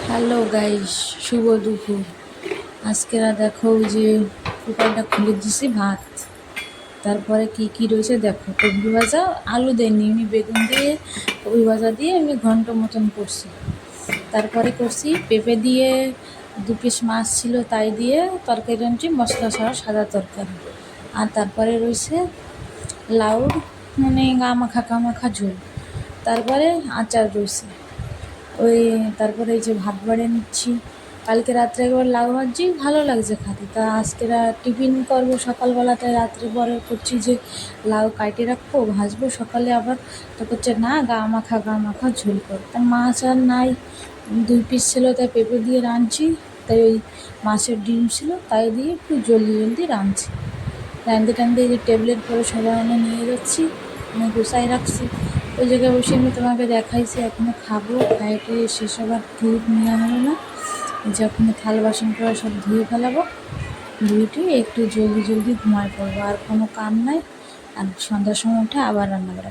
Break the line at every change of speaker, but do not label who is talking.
Hello guys, শুভ দুপুর। আজকে দেখো ওই যে কুকারটা খুলে দিছি ভাত, তারপরে কি কি রয়েছে দেখো। কবি ভাজা, আলু দেয়নি, আমি বেগুন দিয়ে কবি ভাজা দিয়ে আমি ঘন্ট মতন করছি। তারপরে করছি পেঁপে দিয়ে 2 পিস মাছ ছিল তাই দিয়ে তরকারি রাঁধছি, মশলা ছাড়া সাদা তরকারি। আর তারপরে রয়েছে লাউর মানে গা মাখা ঝোল, তারপরে আচার রয়েছে। তারপরে এই যে ভাত বাড়িয়ে নিচ্ছি। কালকে রাত্রে একবার লাউ ভাজি, ভালো লাগছে খেতে। তা আজকে টিফিন করবো সকালবেলাতে, রাত্রে পরে করছি যে লাউ কাটে রাখবো, ভাজবো সকালে আবার। তো করছে না, গা মাখা ঝোল কর। তা মাছ আর নাই, 2 পিস ছিল তাই পেঁপে দিয়ে রাঁধছি। তাই ওই মাছের ডিম ছিল তাই দিয়ে একটু জলদি রাঁধছি। রাঁধতে এই যে টেবিলের পরে সবাই আমি নিয়ে যাচ্ছি, আমি গুছাই রাখছি। ওই জায়গায় বসে আমি তোমাকে দেখাইছি, এখনও খাবো। খাইতে শেষ আবার ধূপ নেওয়া হলো না, যখন থাল বাসন করে সব ধুয়ে ফেলাবো। ধুয়ে একটু জলদি ঘুমায় পড়বো, আর কোনো কাম নাই। আর সন্ধ্যার সময় উঠে আবার রান্না করা।